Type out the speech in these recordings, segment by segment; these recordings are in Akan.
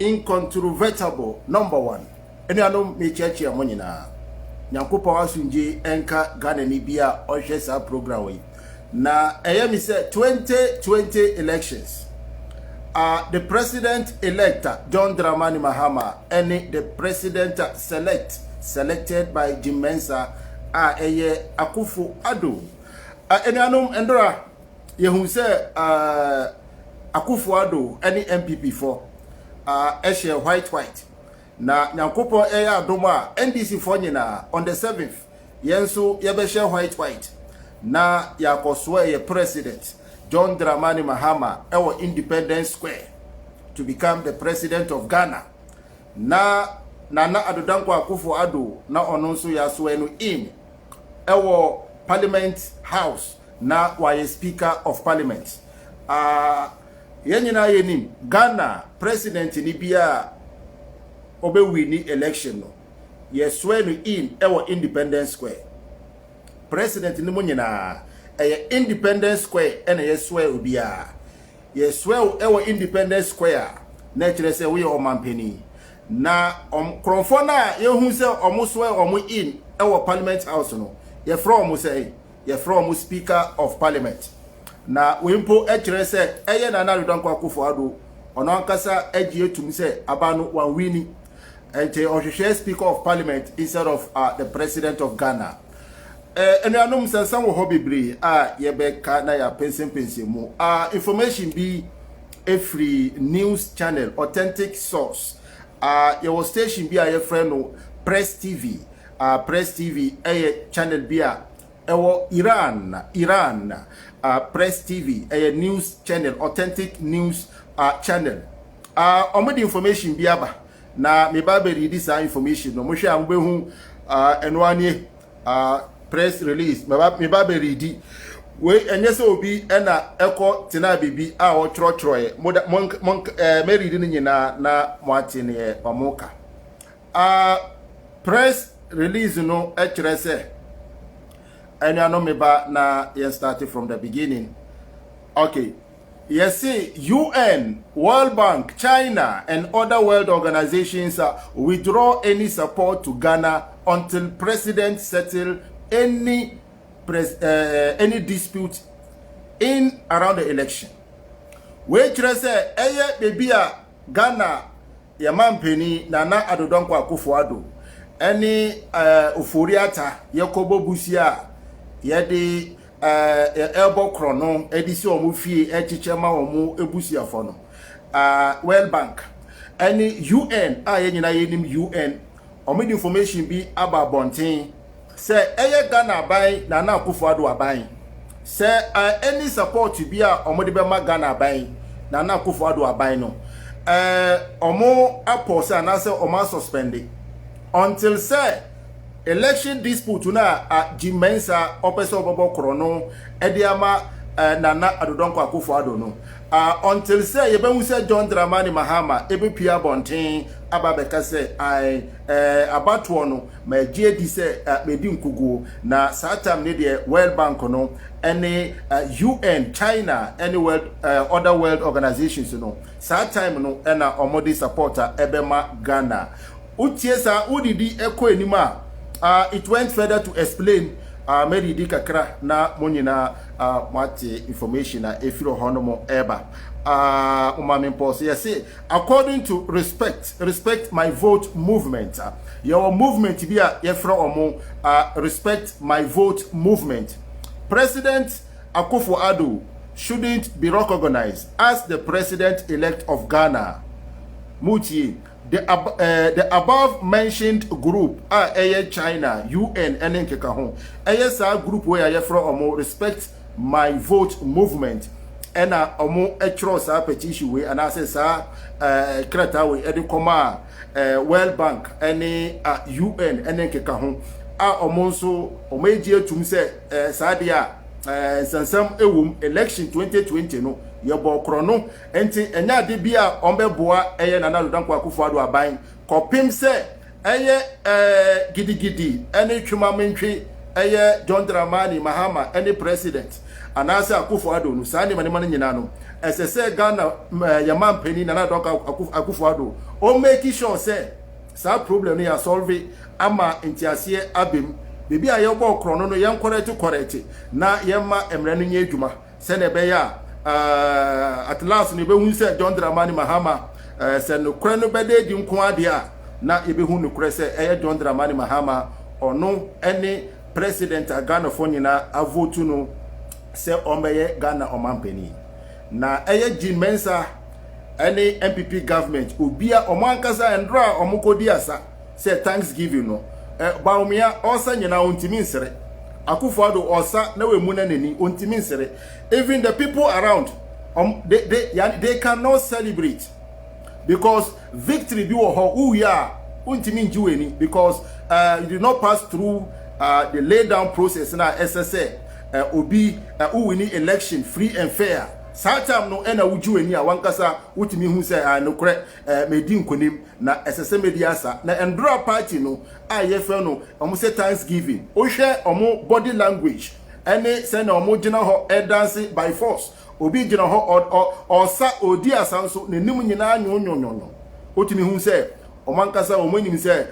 incontrovertible number one. Eni anom me cheche amonyina. Nyankopon asunje enka Ghana ni bia ohwe sa program we. Na mi say 2020 elections. The president-elect John Dramani Mahama and the president selected by Jim Mensa Akufo-Addo. Eni anom endora yehu say Akufo-Addo any MPP for share white na Nyankopon adoma NDC for nyina on the 7th yenso yebe share white na yakoswe ye president John Dramani Mahama ewo Independence Square to become the president of Ghana. Na Nana Addo Akufo-Addo na ononso yaswe no in ewo Parliament House na waye Speaker of Parliament. Yenyina yenim Ghana president ni bia obewini election no yeswe no in ewo Independence Square. President ni munyina Independence Square ene yeswe obia yeswe ewo Independence Square na kire se we omampeni na kronfo na yehu se omoswe omo in ewo Parliament House no ye from say ye from Speaker of Parliament na wempo kire se Nana Addo Akufo-Addo ono ankasa egie tum se abano wan wini ente ohwehwe Speaker of Parliament instead of the President of Ghana. Eni anom sansan wo hobibri yebeka na ya pension mu information be a free news channel authentic source your station be a friend no Press TV channel be a Iran Press TV news channel authentic news channel omudi information be aba na me ba be read this information no mo hwe am be hu enwane press release me ba be read we enye se obi na eko tena bibi o chrochroye me read ni nyina na mo atene omoka press release no kire se enya no me ba na ye started from the beginning. Okay, yes, see, UN, World Bank, China, and other world organizations withdraw any support to Ghana until president settle any dispute in around the election. We say, baby, Ghana, Yamampeni, Nana Addo Akufo-Addo, any Ufuriata, Yakobo Busia, Yedi. Elbow chrono edisi omu fie echichema omu ebusia fono World Bank any UN yenyina yenim UN omu information bi aba bonten say Ghana ban na Nana Akufo-Addo aban say any support bi omu de be ma Ghana ban na Nana Akufo-Addo aban no omu apose anase omu suspended until say election dispute na Jim Mensa opese obobo krono ediama Nana Addo Akufo-Addo no until say yebenwu say John Dramani Mahama ebepia bonten ababeka say abato no ma di say medi nkugu na satam ne de World Bank no any UN China any world other world organizations no satam no na omodi supporter ebema Ghana utiesa udidi eko enima. It went further to explain Mary Di Kakra na monyina mate information na efiro honomo eba umamimpo yes according to respect my vote movement your movement be efro omo respect my vote movement. President Akufo-Addo shouldn't be recognized as the president-elect of Ghana. Muti the above mentioned group China, UN, and Nkeka sa group where I from respect my vote movement and omo etro sa petition we and say sa kreta we edikoma World Bank any UN and Nkeka omo so omeji etum say sa dia sansam ewum election 2020 no yebo krono enti enya de bia ombeboa Nana Addo Akufo-Addo aban kopim se gidigidi ene twuma mentwe John Dramani Mahama any president anasa Akufo-Addo no sa ne mane nyina no say Ghana your man penny na Donka Akufo-Addo o make sure say sa problem no ya solve ama ntiase abem bebi a yebo krono no yen correct na yema emre no nya adwuma se na be ya at last ne be hu se John Dramani Mahama se no kre no be de di nko ade a na ebe hu no kre se John Dramani Mahama ono any president a Ghana for nyina avotu no se omeye Ghana omampani na Jean Mensa any MPP government obia omankasa endra omukodi asa say Thanksgiving no baumia osa nyina ontimi nsere Akufo-Addo osa na we mu na nani ontimi nsere even the people around they cannot celebrate because victory bi wo ho uya ontimi njiweni because you did not pass through the lay down process na SSA obi winning election free and fair Satam no ena wujuweni a wankasa wutimi hu say no kre medi nkonim na SSA mediasa na endra party no ayefe no omo say Thanksgiving o hwe omo body language ene say na omo gina ho dance by force obi gina ho osa odi asanso nenim nyina anyonyonyo wutimi hu say omankasa omo nyim say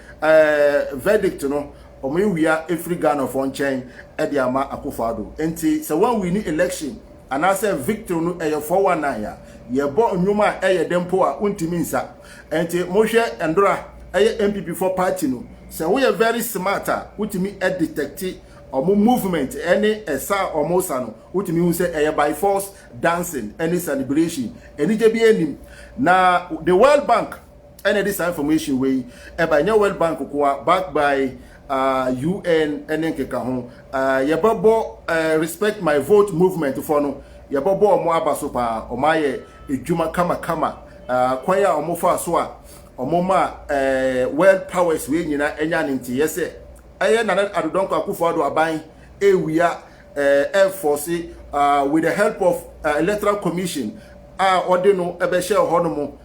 verdict no omo ewia every Ghana for nchen e de ama Akufo-Addo enti say one win election and I say victory no 419 ya ye bo nwuma dempo a untimi nsa enti mohwe endora MPP for party no say we are very smarter utimi detect omo movement any esa omo sa no utimi hu say by force dancing any celebration any je bi enim na the World Bank any this information way by new World Bank ko backed by UN enenkeka ho yebabo respect my vote movement for no yebabo omo abaso pa omaye edwuma kama kwaya omo fa so a omo ma world powers we nyina enya nti yese na Adodonko Akufo-Addo aban ewia air force with the help of electoral commission ordino ebe share honomo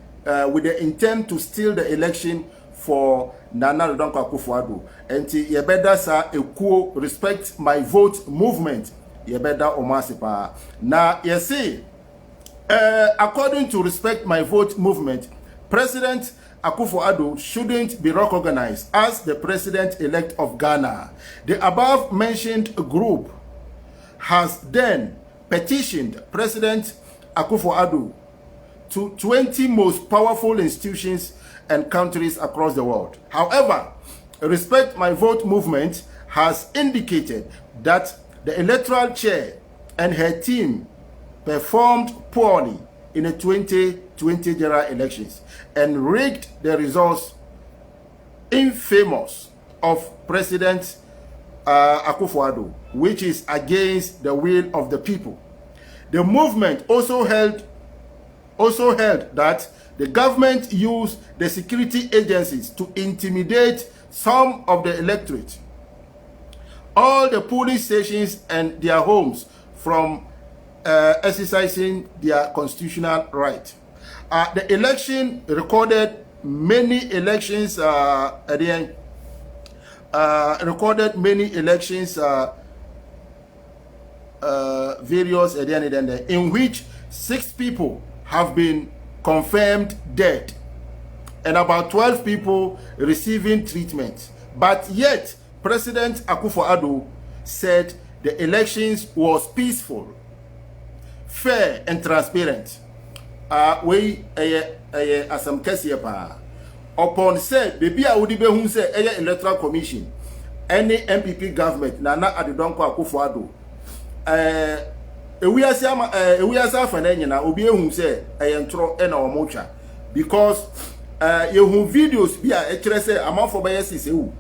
with the intent to steal the election for Adodonko Akufo-Addo enti yebeda sa ekuo respect my vote movement yebeda omasipa na yesi according to respect my vote movement President Akufo-Addo shouldn't be recognized as the president-elect of Ghana. The above mentioned group has then petitioned President Akufo-Addo to 20 most powerful institutions and countries across the world. However, Respect My Vote movement has indicated that the electoral chair and her team performed poorly in the 2020 general elections and rigged the results infamous of President Akufo-Addo, which is against the will of the people. The movement also held that the government used the security agencies to intimidate some of the electorate. All the polling stations and their homes from exercising their constitutional right. The election recorded many elections various in which 6 people have been confirmed dead and about 12 people receiving treatment. But yet, President Akufo-Addo said the elections was peaceful, fair and transparent. We asam kesiye pa. Upon said, baby a wudi be hun say electoral commission, any MPP government Nana Adodonko Akufo-Addo. We are na obi ehun say entro e na omotwa because you hu videos bi a ekire say amafo be yesise wu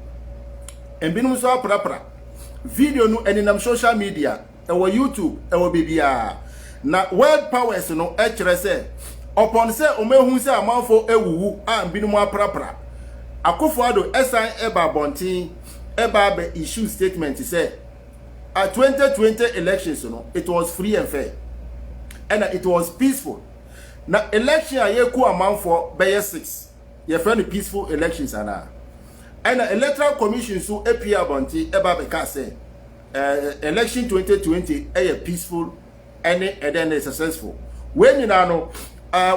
embinum so aprapra video no eninam social media e wo YouTube e wo bibia na world powers no ekire say upon say omehun say amafo ewuwu a embinum aprapra Akufo-Addo esan eba bontin eba be issue statement say 2020 elections, it was free and fair. And it was peaceful. Now, election a year amount for Bayer 6. Your friend peaceful elections are now. And the electoral commission so appear bounty eba beka say election 2020 a peaceful and then successful. when you know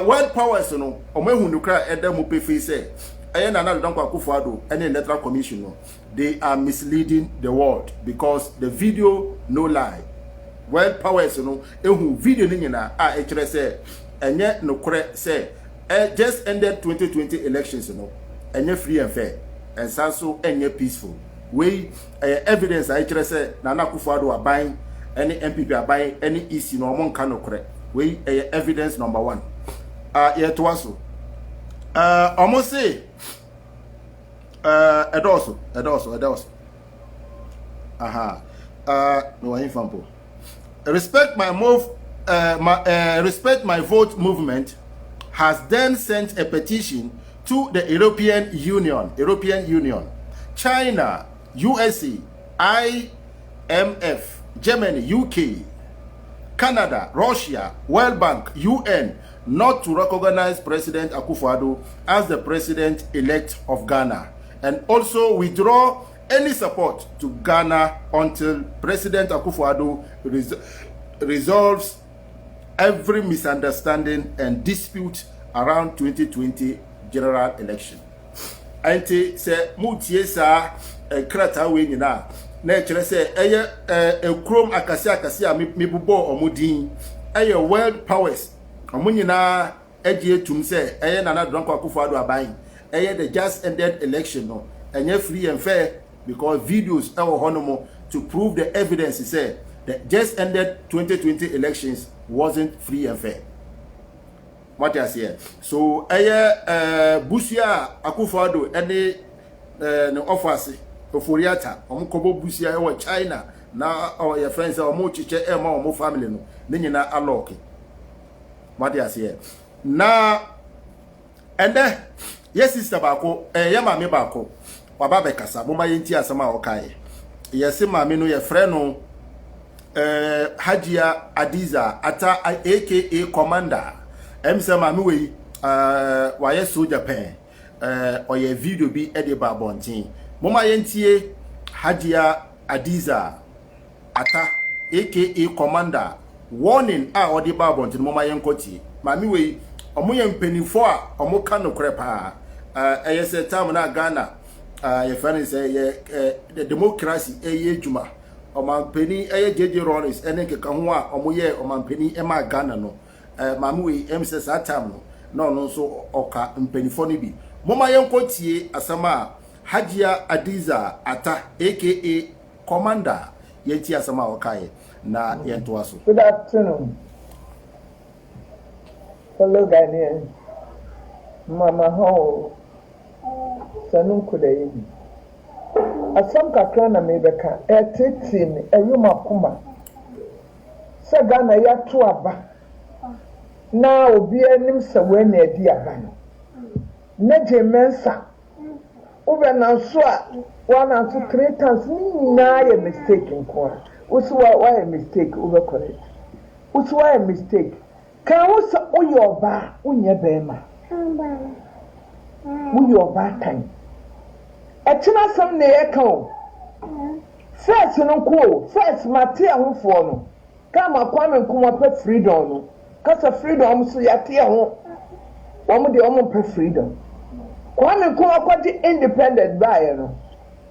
world powers no omehu nukra edem pefe say Nana Dankwa Akufo-Addo any electoral commission no, they are misleading the world because the video no lie. World powers no ehu video ni nyina a ekire say enye nokore say just ended 2020 elections no enye free and fair and so enye peaceful. We evidence I ekire say Nana Akufo-Addo aban any MPP aban any EC no omon ka nokore. We evidence number 1. Yet also almost say edoso. No infampo. Respect my vote movement has then sent a petition to the European Union, China, USA, IMF, Germany, UK, Canada, Russia, World Bank, UN not to recognize President Akufo-Addo as the president-elect of Ghana and also withdraw any support to Ghana until President Akufo-Addo resolves every misunderstanding and dispute around 2020 general election. Ante se mutie sa krata we nyina na kire se eye ekrom akase a mebubo omudin eye world powers omunyina egie tum se eye Nana Dankwa Akufo-Addo aban eye the just ended election no enye free and fair because videos ewo honomo to prove the evidence say the just ended 2020 elections wasn't free and fair. What I say? So Busia Akufo-Addo any no offers oforiata omukobo Busia e China na your friends omo chiche e ma omo family no ne nyina aloke. What I say? Na and yes sister bako ye mame bako waba be kasa mo ma yenti asama okai. Yes mame no ye friend no Hajia Adiza ata aka Commander emse mame we waye soldier pen oye video bi e de ba bontin moma yentie Hajia Adiza ata aka Commander warning a odi ba bontin moma yenkoti mame we omoye mpenifo a omoka no krepa eyese time na Ghana ye friend say the democracy eye juma omampeni eye jeje Rollins ene keka ho a omoye omampeni e ma Ghana no mame we emse satam no no so oka mpenifo ni bi moma yenkotie asama Hajia Adiza ata aka Commander yenti asama okaye na yento aso. Good afternoon fellow Ghanaians. Mama ho sanun kudayi asam kakra na mebeka etetin eyuma kuma se Ghana ya to aba na obi anim se we na edi aba no na jemensa ube na so a 1 and 2 3 times ni na ye mistake nko usu why a mistake ube correct usu why a mistake kan usu oyoba unye bema uyoba tan etina sam na ye kan first no ko first mate ahofo no kama Kwame Nkrumah pe freedom no kasa freedom so yate ho womo de womo pe freedom Kwame Nkrumah kwati independent buyer no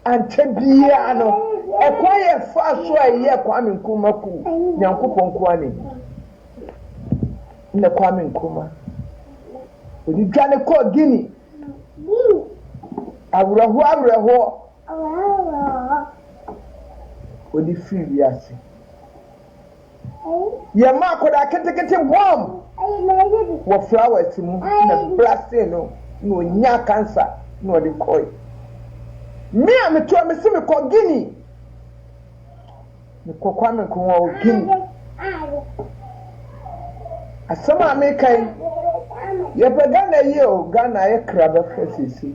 ante bia no e kwaye fa so aye Kwame Nkrumah ku Nyankopon kwane na Kwame Nkrumah odi dwane ko Guinea awuraho odi free biase ye ma koda ketekete bomb wo flowers mu na plastic no no nya cancer no de koi me am to me se me ko Guinea me ko Kwame Nkrumah o Guinea asama me kai ye pe Ghana ye o Ghana ye kraba fesisi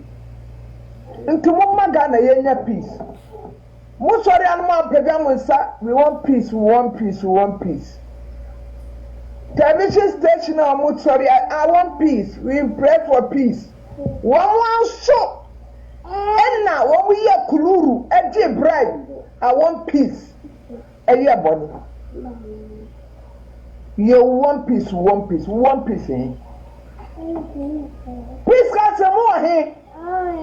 nti mumma Ghana ye nya peace mo sorry anu ma pega mo nsa we want peace television station na mo sorry I want peace we pray for peace one show and now when we hear kuluru e bribe I want peace e ye boni You one piece. Eh? Peace council more here.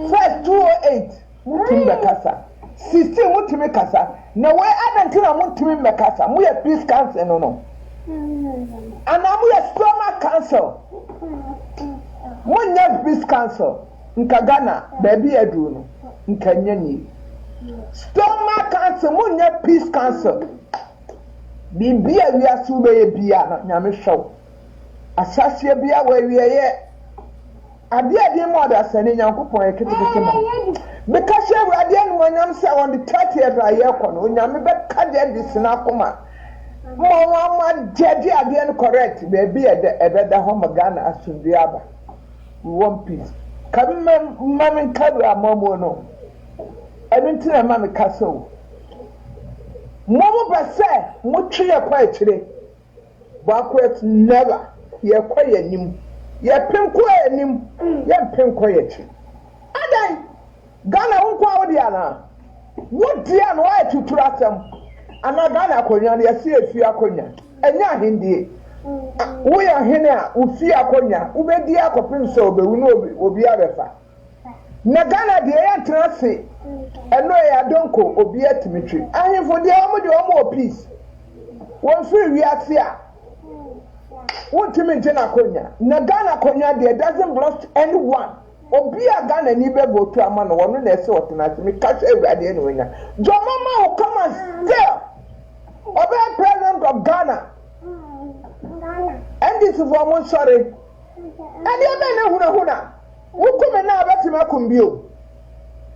First 208. Mutim Bekasa. 16 Mutimi Kasa. Now where I don't tell Mutimi Bekasa. We are peace council no. And I'm a stomach council. One year peace council. Nkagana, baby Edruno. Nkanyani. Stomach council, one year peace council. Bimbia we are sube bia na me show. Asase bia where we are. Adia di more than sending Yankupon a kitchen. Because she radiant when I'm say on the 30th I hear kon, when I'm about cardiac this Nakuma. Mama, Jedi again correct, baby at the home of Ghana as to the other. One piece. Come, Mammy Cabra, Momo no. I didn't tell Mammy Castle. Momo Basse, Mutri quite today. Backwards never. You're quiet him. You're pink quiet him. You're pink quiet. Adan Ghana unkwa Diana. What Diana why to trust them? Ana Ghana konya ya si efi akonya. Enya hindi. We are here, ufi akonya. Ubedi akopim so obewu no obi abefa. Na Ghana de ya trase. Eno ya donko obi atimitri. Ahifo de omo peace. Won free wi asia. Won timi jena konya. Na Ghana konya de doesn't belong to anyone. Obi a Ghana ni be botu ama no wono na ese otena me catch everybody anyway. Your mama will come and still. Obi president of Ghana. And this is what I'm sorry. And you may know huna. Who come now about him kumbio?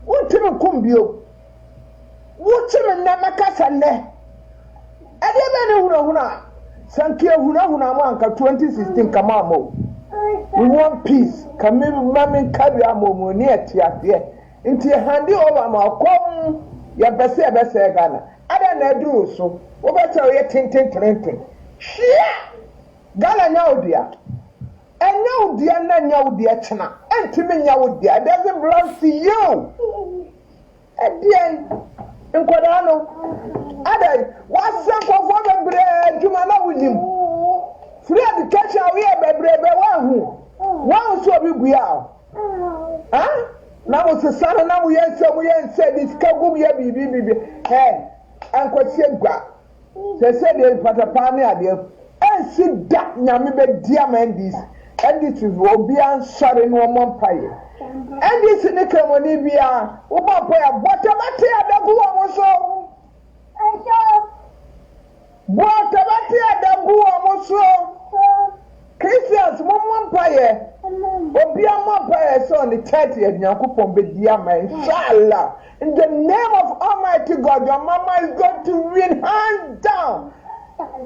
Who tim kumbio? Who tim na makasane? And you may know huna. Sankia huna manka 2016 kamamo. We want peace. Come Mammy carry a momo near Tiatia. Into your handy over my come. Your best Ghana. I don't do so. Over to your tinting. Shia! Ghana now, dear. And now, dear, now, dear China. And Timmy, now, dear, doesn't belong to you. And dear, in Quadano, Ada, what's some for the bread? Jumana with him. Free education, we have a bread. One so we are. Huh? Now, it's a son, and now we answer, this Kabum, baby. Hey, Uncle Segba. They said they're Patapani, and sit that Yamibe Diamandis, and this will be answering no more pie. And this in the Camonibia, Ubapaya, whatever the Guamo so. Whatever the Guamo so. Christians, one pie, Obia Mampire, so on the 30th, Yakupon Bediama, inshallah. In the name of Almighty God, your mama is going to win hands down.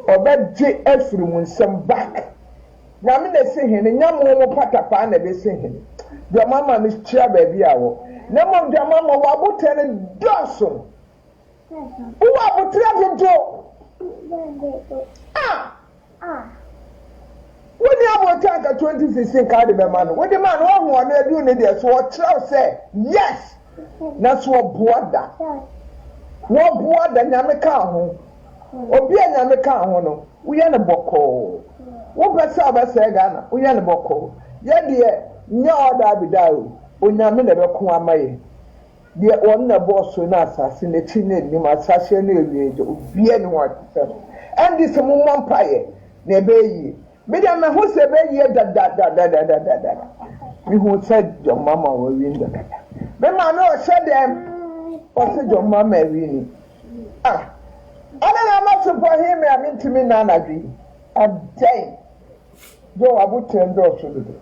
Obed J. Ephraim will send back. Now, I'm saying, and Yamu Patapana be saying, your mama is chair baby. Name of your mama, Wabutan and Dawson. Who are trying to do? When you have a tank at 2016 card, the man, when the man who are doing it, so what Charles say, yes, that's what Buada. What Buada Yamaka, Obia Yamaka, we are a boko. What Basaba Sagana, we are a boko. Yet, dear, no other Bidao, Unyamina Kuamay. Dear one boss soon assassin, the chin, you must assassin, be anyone. And this a woman pie, they bay. Madam, who said, da. We who said your mama will win the dada. But I know said them, or said your mama really. I don't know much about him, I mean to me, Nana. I'm dying. Though I would turn doors to the door.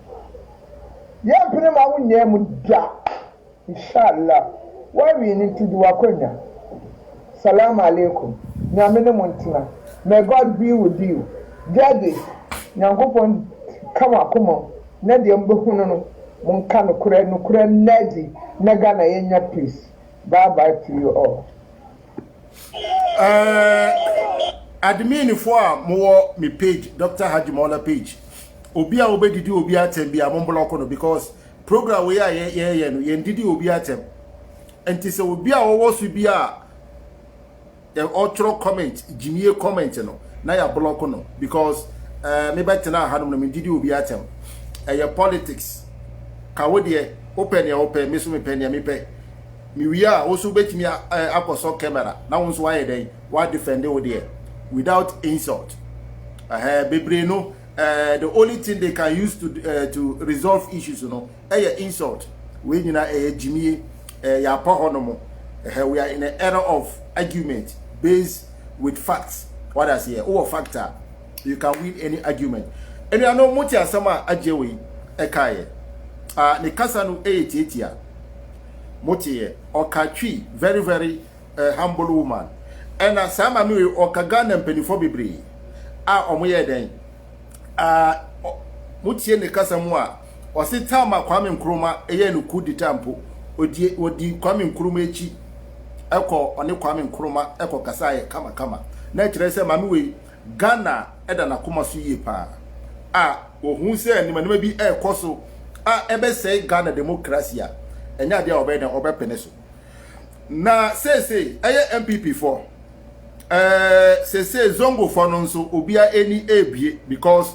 Young Prim, I wouldn't name da. Inshallah. Why we need to do a konya? Salam alaikum. Namina Montina. May God be with you. Daddy. Yankopon come na de mbehunu no monka no kura nadi na Ghana yenya peace. Bye to you all. Admin for more me page Dr. Hajimola page. Obi a obedidi obi atem bia mo block no because program we are ye no ye ndidi obi atem. Enti se obi a wo so bia e otro comment jimie comment no na ya block no because me betena hanum no me didi obi atem politics ka wo de open ya open me so me pen ya me pe me wi a wo so betimi akoso camera na won so wa ye den wa defend wo de without insult bebre no the only thing they can use to resolve issues insult we nyina jimie ya pa honomo we are in an era of argument based with facts. What I say here factor you can win any argument and you know much asama ajewe ekaye ne kasa no etietia motie okatwi very very humble woman and asama me okaga na mpenifo bebre omoye den mutie ne kasa mu a osi tama Kwame Nkrumah eye no kudi tampo odi Kwame Nkrumah echi eko one Kwame Nkrumah eko kasa ye kama na kire se mame we Ghana eda na koma so yie pa ohun se ni manema bi ekoso ebe say Ghana democracy enya dia obey den obepene so na say eye MPP for say zongo for no so obia eni ebie because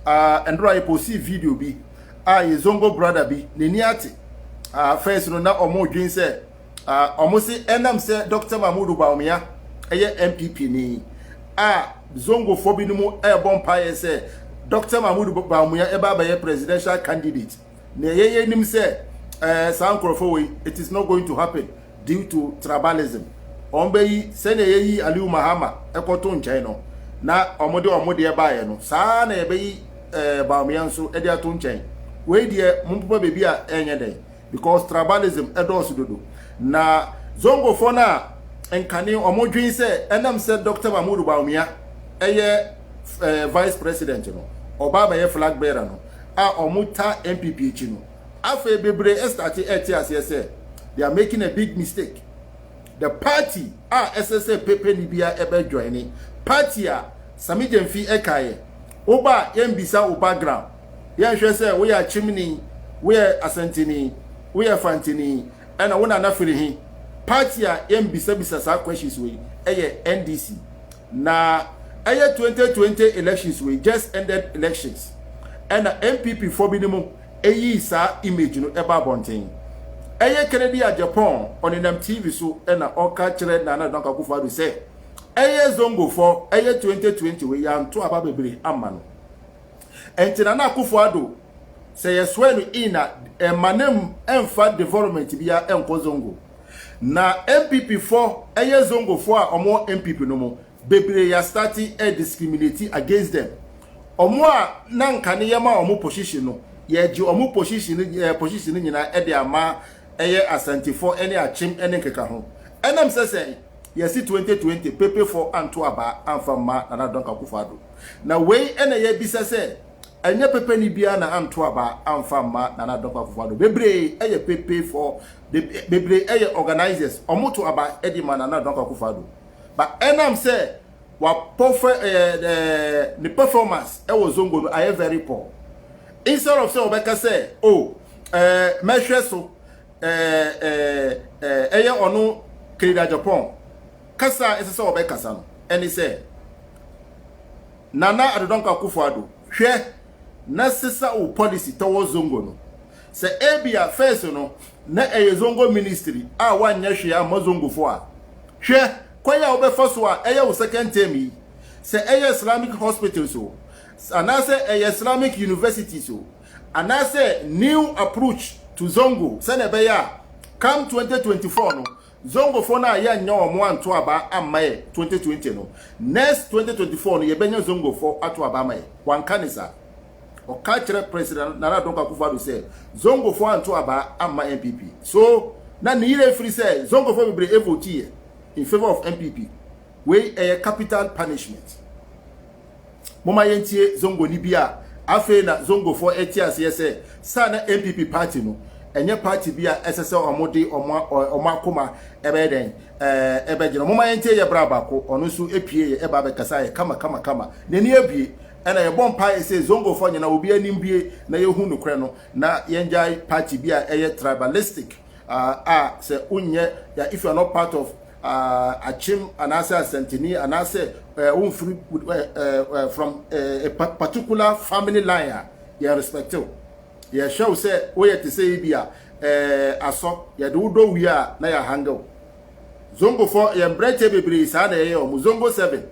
andro I post video bi ye zongo brother bi neni ate first no na omo dwen say omo se enam say Dr. Mahmoud Bawumia eye MPP ni zongo for bi no mu bon paye say Dr. Mahmoud Bawumia eba ba presidential candidate na ye nim say sankrofo we it is not going to happen due to tribalism ombeyi sene yeyi Aliu Mahama ekoto nchen no na omode eba no saa na ebeyi Bawumia nso ede ato nchen we die mumpupa bebi a enye den because tribalism edos dodo na zongo for na enkane omodwin se enam se Dr. Mahmoud Bawumia eye vice president no obaba ye flag bearer no omuta MPP chi no afa bebre estati etias say they are making a big mistake. The party SSA Pepe Libya ebe joining party Sami Jemfi ekaye oba yembisa o background yan hwe say we are chimney we are asantini we are fantini and wona na firi hi party yembisa bisa sa questions we NDC na 2020 elections we just ended elections and MPP for minimum sa image no eba bonten Kennedy a Japan on them TV so na oka kire na Donka Akufo-Addo say zongo for 2020 we yan to aba bebre amma no entina na Akufo-Addo say yeswe no ina manem emfa development bia enko zongo na MPP for zongo for omo MPP no mo bebre ya starting discriminating against them omo a na nkane yema omo position no ye ji omo position nyina e de ama Asante for any achim any keka ho enam say yes 2020 pepe for anto aba amfama na Donka Akufo-Addo na we ene ye bisa say enye pepe ni bia na anto aba amfama na Donka Akufo-Addo bebre pepe for bebre organizers omoto aba edima na Donka Akufo-Addo but enam say wa the performance was zongo no are very poor instead of say obeka say measure so ono Canada Japan kasa ese so obekasa no eni say Nana Donka Akufo-Addo hwe na sisa o policy towards zongo no say ebia first no na zongo ministry wanya hwe amazongo fo hwe kwaya obefa so wo second term yi say Islamic hospital so anase Islamic university so anase new approach to zongo sene be ya come 2024 no zongo for na ya nya omo anto aba amaye 2020 no next 2024 no ye benya zongo for ato aba amaye wan kanisa o ka kire president Nana Donka Akufo-Addo say zongo for anto aba ama MPP so na ni ile free say zongo for be vote in favor of MPP we a capital punishment moma yentie zongo ni bia afe na zongo for etias say sana MPP party no enye party bia SSL omode omakoma ebe den ebe gino moma yentie ye braba ko onu su epie ye eba be kasa ye kama neni ebie ena ye bompa say zongo for nyina obi anim bie na ye hu nokre no na yenjai party bia eye tribalistic say unye ya if you are not part of achim anase asentini anase from a particular family line you respect you you show say we to say bia aso you do we are na ya hango zongo for your breche bebre sa na ye o zongo 7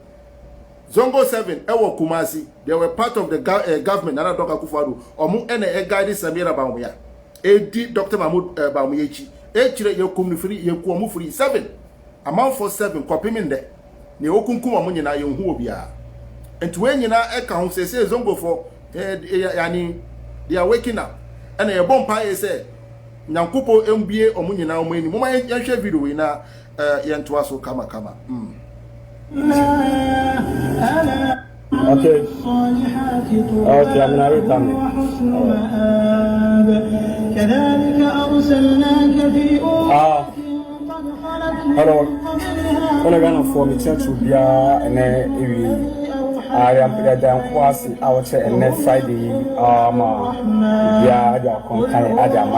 ewo Kumasi they were part of the government na Dr. Akufo-Addo omu ene guide Samira Bawumia edi Dr. Mahmoud Bawumiechi echire ye kumni free ye ku omu free 7 amount for 7 kopimi nde ne okunkum omu nyina ye hu obia enti we nyina eka ho sese zongo for yani they are waking up ene ye bompa ye say nyankopo embie omu nyina omu eni moma ye hwe video we na ye ntoa so kama Okay. Okay, I'm not returning. Hello. When I got for me church will be and I am down quasi our church and next Friday. Yeah, I don't come kind I don't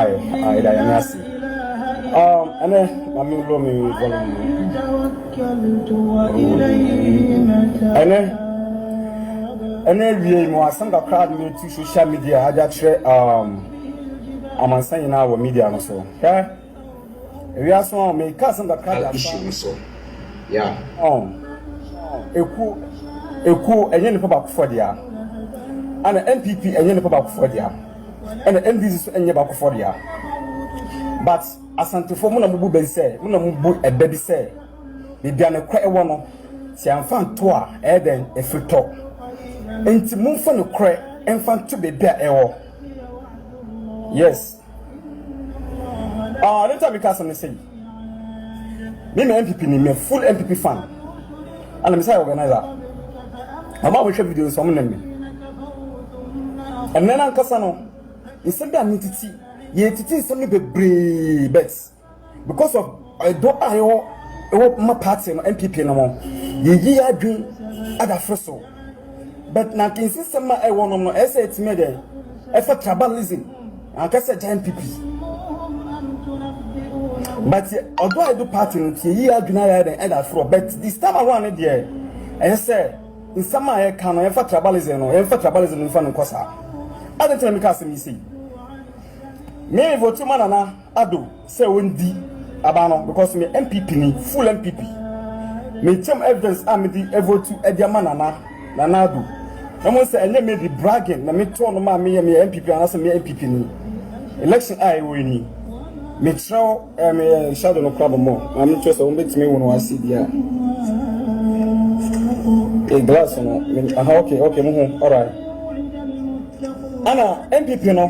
and then I'm going and then we more some the crowd me to social media I just I'm saying our media also. Okay? We are so me cause the crowd issue so. Yeah. Eku enye ne papa for dia. And the MPP enye ne papa for dia. And the MDC enye ba for dia. But asantefo mu na mubu ben say, mu na mubu ebe bi say. Bibia ne kwa ewo no. Si amfa nto a eden efrito. Enti mumfa no kra emfa nto bibia ewo. Yes. Let me cast on say. Me MPP ni me full MPP fan. And I'm say organizer. I'm about to share videos from me. And then ankasa no. Instead of nititi, ye titi some be brave bets. Because of I don't my party no MPP no more. Ye adwin ada freso. But na kin system I want no say it me there. E for tribalism. Ankasa MPP. But although I do party no ye adwin ada fro but this time around there I say in some I can e for tribalism no in fa no kosa. I don't tell me case me see. Me vote man na ado say wondi abano because me MPP ni full MPP. Me term evidence am di vote to ediama na ado. Na mo say enye me di bragging na me to no ma me MPP and say me MPP ni. Election I win. Me throw me shadow no problem more. I'm not just on bet me when I see there. A glass no. Okay, all right. Ana MPP no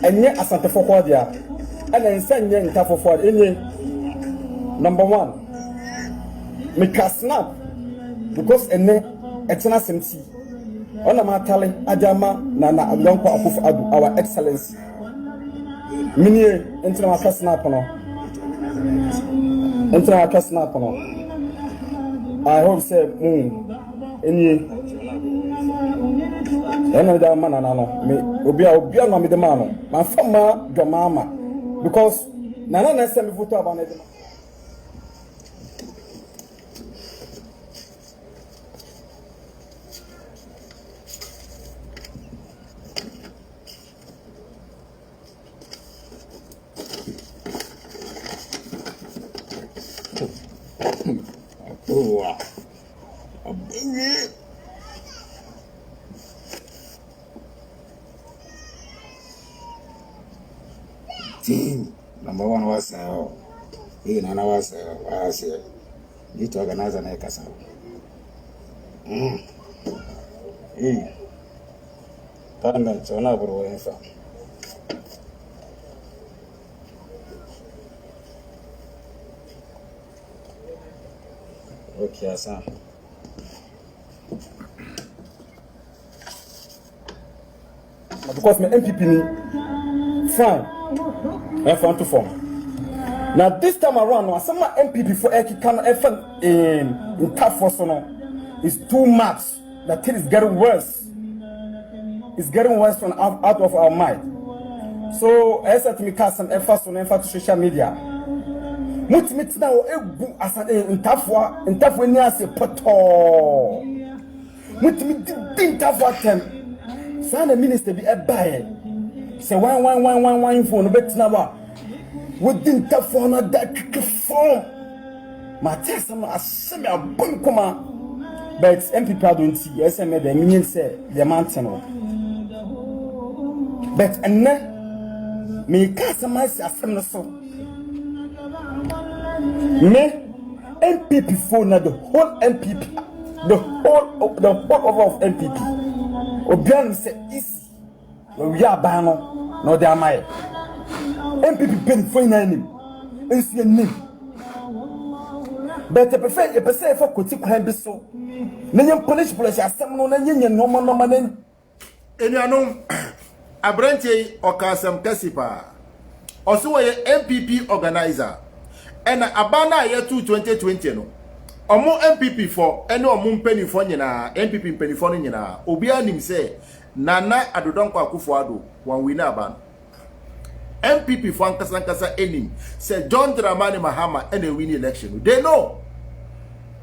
enye asante fofo dia ana enye nta fofo enye number 1 me ka snap because ene etena semti ona ma tale ajama na Adonko Akufo-Addo our excellency minie entena ma ka snap no I hope say enye ena da mana na no me obia no me de ma no ma fama dwamama because na say me photo about na Number 1 was you to organize an ekasa. Tanda chona bro enfa. Okay, asa. Because my MPP ni fine. I found to form. Now this time around, some MPP for can in tough for no is too much. That thing is getting worse. It's getting worse from out of our mind. So I said to me, cast some effort to social media. Mutimiti na o egu asade ntafo ni ase poto. Mutimiti ntafo atem. Sana minister bi ebae. Se one phone betina wa. Within ntafo na da kikifon. Ma test am asem abon kuma. But MPP don't see SM the meaning say the mountain. But enne me customize asem no so. Me MPP phone na the whole MPP, the whole of MPP. Obian say easy. We are bano no dey amaye. MPP pen phone na nim. Ensu nim. But the prefer for koti kwan bi so. Na nyem police asem no na nyenye no ma na enuanom abrante okasam kasipa. Oso we MPP organizer. And abana year 2020 no omo MPP for ene omo mpanifo nyina MPP mpanifo nyina obi anim say Nana Adodonko Akufo-Addo wan win aban MPP for ankasa enim say John Dramani Mahama and a win election. They know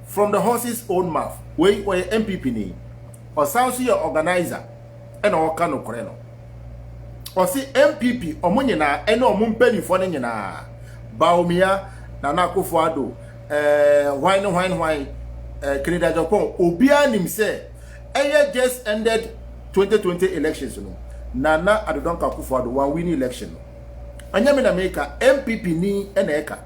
from the horse's own mouth we MPP ni or sounds your organizer and o kanu koreno or see MPP omo nyina ene omo mpanifo nyina Baumia Nana Akufo-Addo wine Canada Japan obia nim say just ended 2020 elections no Nana Adodonko Akufo-Addo wan win election no anyame na make MPP ni eneka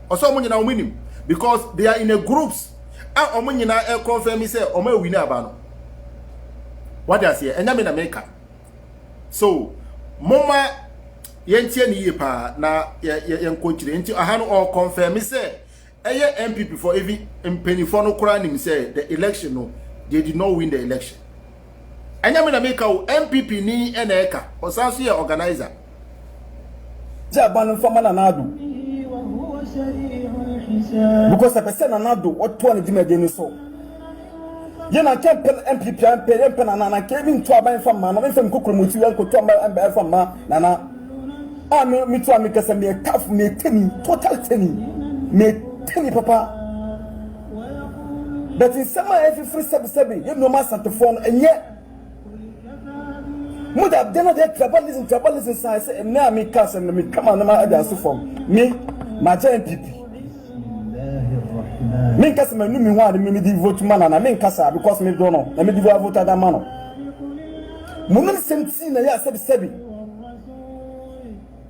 oso omo nyina win because they are in a groups and omo nyina confirm say omo win aba no what they say anyame na make so moma yentie ni yepa na yenkonchire nti aha no all confirm say MPP for even mpenifo no kura nim say the election no they did not win the election anyame na make MPP ni eneka osanso ye organizer Jabanu fama na nadu because a person na nadu what to na dime dey so ye na campaign MPP ampe na Kevin to aban fama na mfem kokromuti yan ko to aban fama na me to amekasa me taf me teni total teni me teni papa but in summer every free sebi you no ma santephone enye Muda dena de tribalism say na me cast and me come on ma ada so from me my MPP me cast me no me wan me di vote man na me cast because me don't know na me di vote that man munum senti na ya sebi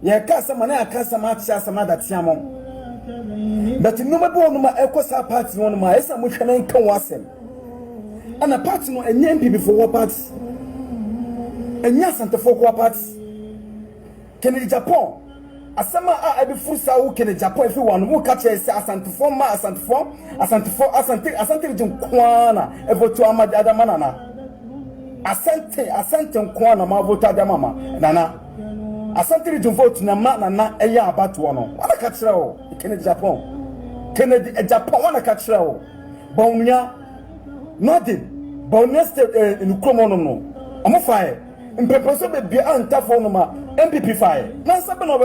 ya cast man na cast ma cha sama da tiamo but no me bo no ma ekosa party no ma esa mo hwe na nkan wasem ana party no enye MPP for what party Enya santefo kwa party Kennedy Japan asama a be fusa wo Kennedy Japan if one mo catch say asantefo asante jin kwana e voto amadi adamana na asante kwana ma voto adamama nana asante jin vote na ma nana eya abato no wana catch o Kennedy Japan wana catch o bonya nothing bonya state in Ukromo no amofae mpepeso be bia antafo no ma MPP fae na sabe no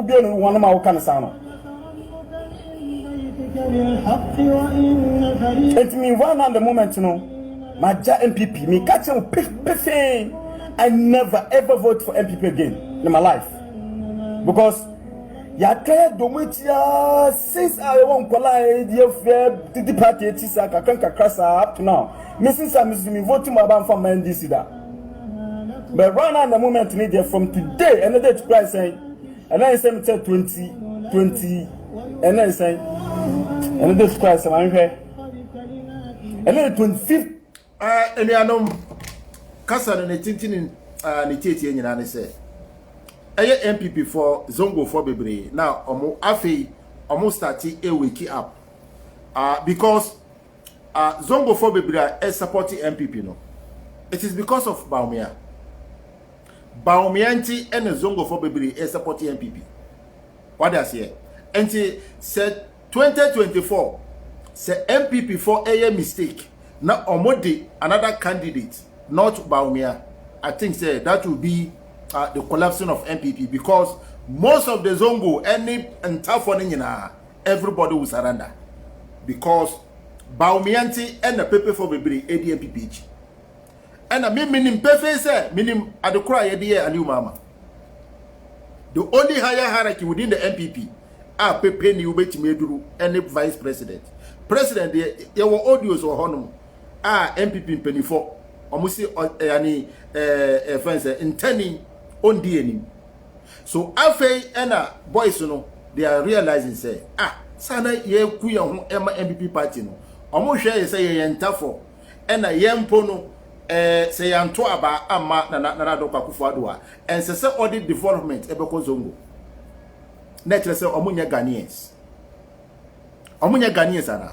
be no wan ma wo kan sa no it me one at the moment no my MPP me catch him piffing I never ever vote for MPP again in my life because ya kaya domitia since I won collide the party tisa kakanka krasa up to now me since I'm voting about for NDC that but right now in the moment media from today and the day to price saying and then say 20 and then say and the day price I'm here and then 25th enianom kasa no tintin ni tietie nyina ne say MPP for Zongo for bebre now omo afei omo start a wake up because Zongo for bebre is supporting MPP no it is because of Baumianti and Zongo for bebre is supporting MPP what does here and said 2024 say MPP for a mistake now omodi another candidate not Baumia I think say that will be the collapsing of MPP because most of the Zongo any and tough one everybody will surrender because Baumianti and the paper for Bibri ADMPPH. And a minim pefe say minim adekura yede aliu mama. The only higher hierarchy within the MPP are pepe ni ubetimi eduru any vice president. President there were audios or honum MPP penifo omusi yani friends intending on DNA. So afei ena boys no they are realizing say sana ye kuya ho ema MPP party no omo hwe say ye ntafo ena yempo no say yanto aba ama na do kwakufo adoa ense say audit development ebeko zongo netre say omunya Ghanaians ana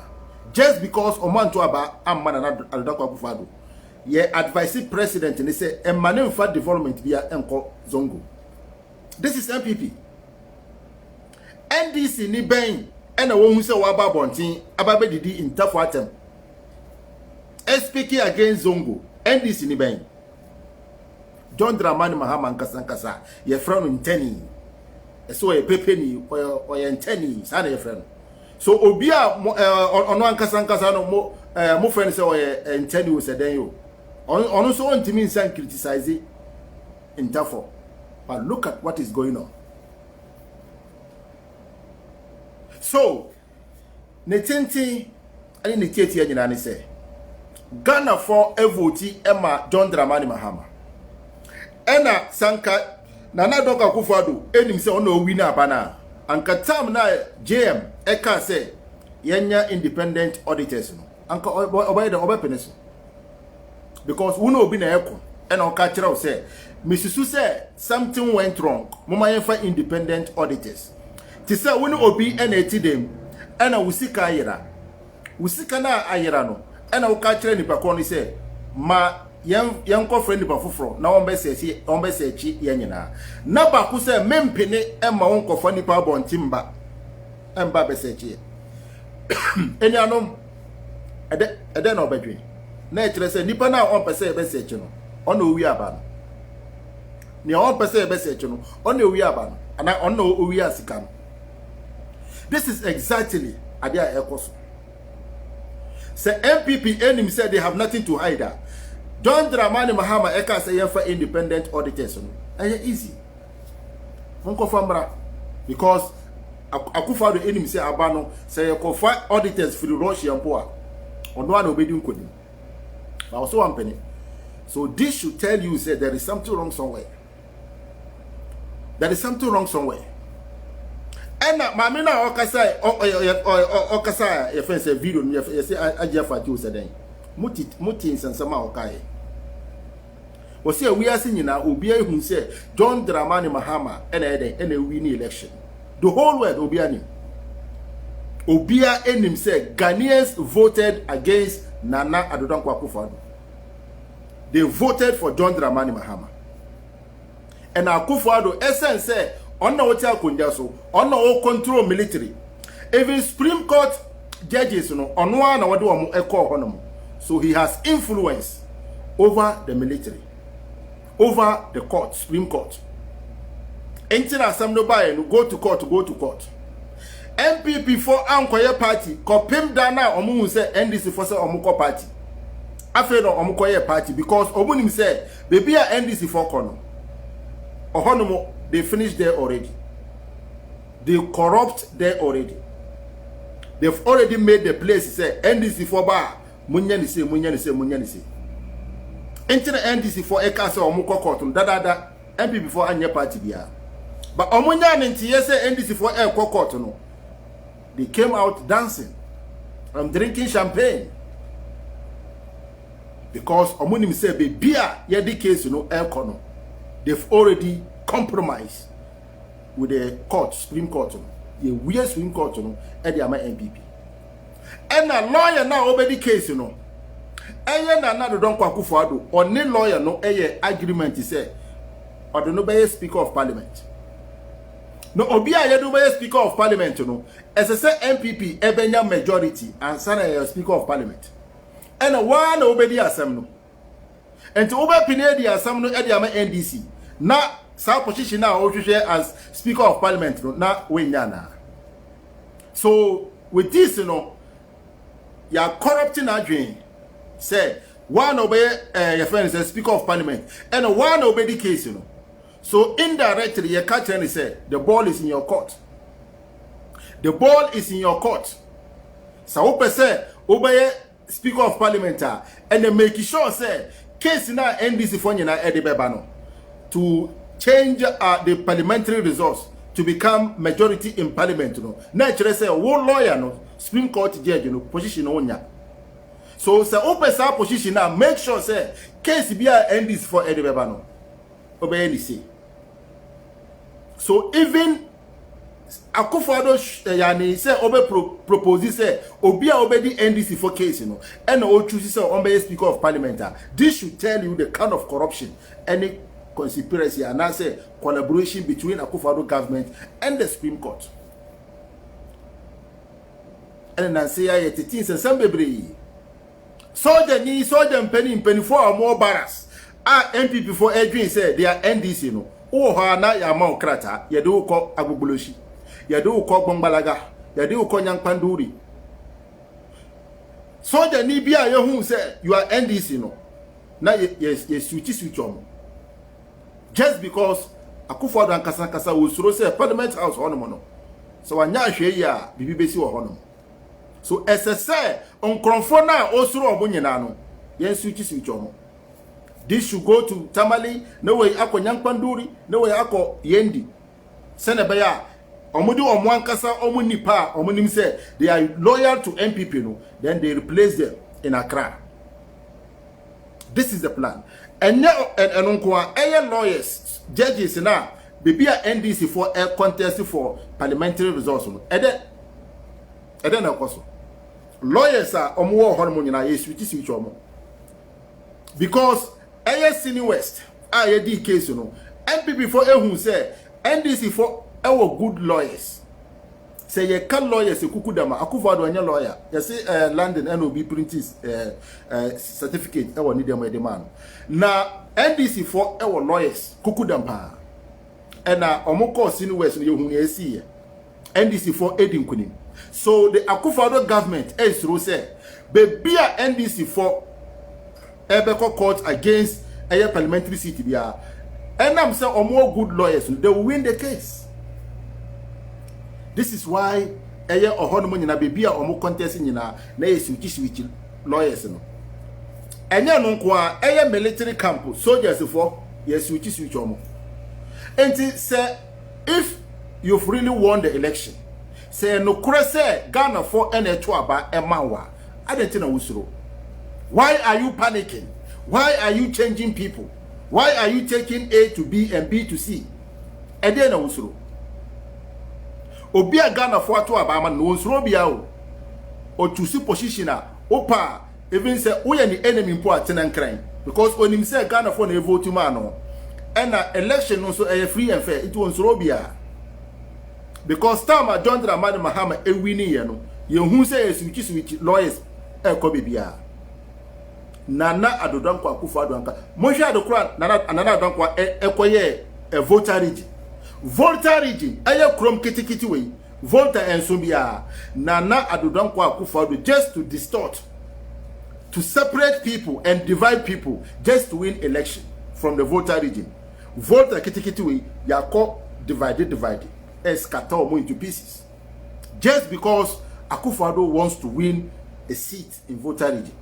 just because omanto aba ama na do kwakufo ado ye advise president ni say emane mfa development bia enko zongo. This is MPP. NDC ni ben ena wo hu say wa ba bontin ababe didi intafo atem speaking against zongo. NDC ni ben John Dramani Mahama nkasa ye friend ntani so ye pepe ni o ye ntani sana ye friend so obi a ono nkasa no mo friend say o ye ntani wo seden yo ono so ntimi nsan criticize intafo. But look at what is going on. So netinti ani netieti anyina ne say Ghana for evoti Emma John Dramani Mahama. Ena sanka Nana Doka Akufo-Addo enim se ono wi na abana. Anka tam na JM eka say yenya independent auditors no. Anka obey because uno obi na eko ena oka kire o say Mrs. say something went wrong. Mama yefa independent auditors. Ti say uno obi ena eti dem ena usika ayira. Usika na ayira no. Ena uka kire nipa ko ni say ma yanko friend nipa foforo na on be se chi yenyina. Na ba ku say mempene ema wonko fa nipa abontimba. Emba be se chi. Enyanom ede na obedwe. Na kire say nipa na on pese be se chi no. Ona owi aba no. Ni on pese be se chi no. Ona owi aba no. Ana ona owi asika no. This is exactly adia ekoso. Say MPP enim said they have nothing to hide. John Dramani Mahama eka say for independent auditors no. Easy. Onko famra because Akufo-Addo enim say abano say kofa auditors for Russia mpoa. Ono an obedi nkodi. But also one penny. So this should tell you say there is something wrong somewhere. There is something wrong somewhere. And mama na okasa ye fence video ni ye say ajefa ti o seden muti nsensama okaye o say we ase nyina obi ehun say John Dramani Mahama ena win election the whole world obi anim obia enim say Ghanaians voted against Nana Addo Akufo-Addo. They voted for John Dramani Mahama and Akufo-Addo essence say Ona hotel kunja so ona o control military even Supreme Court judges no ono na wode wo eko honom so he has influence over the military over the court Supreme Court enti na sam no buy no go to court MPP for ankoye party kopim da na omu say NDC for say omu party afa no omu koye party because omu nim say bebi a NDC for kono ohonom they finished there already. They corrupt there already. They've already made the place say NDC for bar munyani say. Enter NDC for ekasa omuko court da MP before anya party bia. But omunyani nti say NDC for court no. They came out dancing and drinking champagne. Because omunim say be beer ye the case no kono. They've already compromise with the court, Supreme Court. The weird Supreme Court, and the MPP. And a lawyer now over the case, And you na Nana Addo Akufo-Addo, or no lawyer no agreement is say, or the no Speaker of Parliament. No, Obia you Speaker of Parliament, as I say MPP, Ebenya majority, and Sana Speaker of Parliament. And a one obedi assembly. And to over the assembly at the NDC. Now, sa position now as Speaker of Parliament na wenyana. So with this, you know, you are corrupting our dream. Say one obey your friend is Speaker of Parliament, and one obey the case, you know. So indirectly, you catch and say the ball is in your court. The ball is in your court. So open say obey Speaker of Parliament and then make sure say case now NDC for you na to change the parliamentary results to become majority in parliament, you know. Naturally say one lawyer no Supreme Court judge, you know, position onya. So say open sa position now, make sure say case be NDC for Edebebano. Obey NDC. So even Akufo-Addo yani say obe propose say obi a obe the NDC for case, you know, and o choose say obe Speaker of Parliament. This should tell you the kind of corruption, any conspiracy, and I say collaboration between Akufo-Addo government and the Supreme Court. And I say I things and some baby. Soldier penny for or more barras. MPP for Edwin said they are NDC, you know. Oh, na ya ma okrata, ya do ko agbogboloshi. Ya do ko Gbongbalaga, ya do ko Nyankpanduri. Soldier ni bia ye hu say you are NDC, you know. Na yes switch on. Just because Akufo-Addo and Kasa will throw say Parliament House on no. So anya hwe ya bibi besi wo hono. So SSA on Kronfo na osuro omunyina no. Yen switch on. This should go to Tamale, no way ako Nyankpanduri, no way ako Yendi. Senebeya omudu omwankasa omunipa omunim say they are loyal to MPP, no. Then they replace them in Accra. This is the plan. And unkwa lawyers, judges na be a NDC for a contest for parliamentary results. Ede na koso. Lawyers are omo hormone na switch omo. Because Sini West di case, you know. MPP for ehun say NDC for our good lawyers. Say ye can lawyers kukudama Akufo-Addo anya lawyer. You see London NOB printing certificate e woni dem demand. Na NDC for our lawyers kukudampa. And na omoko Sini West ye hu ye see. NDC for edin kunim. So the Akufo-Addo government is ro say be a NDC for Ebeko court against a parliamentary seat bia. And I'm saying more good lawyers, they will win the case. This is why eye ohono nyina bebia omo contest nyina na switch lawyers no. Enya no nko a eye military camp soldiers for switch omo. And say if you've really won the election, say no kure say Ghana for NH aba emawa. Adentina wusuro. Why are you panicking? Why are you changing people? Why are you taking A to B and B to C? Edena usuro. Obia Ghana for to abama no usuro bia o. O choose position a opa even say we are the enemy po atenan crime because when him say Ghana for na vote man no. And election no so free and fair it won usuro bia. Because time John Dramani Mahama e winning ye no. Ye hu say switch lawyers e ko bia. Nana Adodankwa Akufo-Addo anka monhwe adokura Nana Adodankwa ekoye Volta region. Volta region eye krom kitikiti we Volta enso bia Nana Adodankwa Akufo-Addo just to distort, to separate people and divide people just to win election from the Volta region. Volta kitikiti we yako divided scatter omo into pieces just because Akufo-Addo wants to win a seat in Volta region.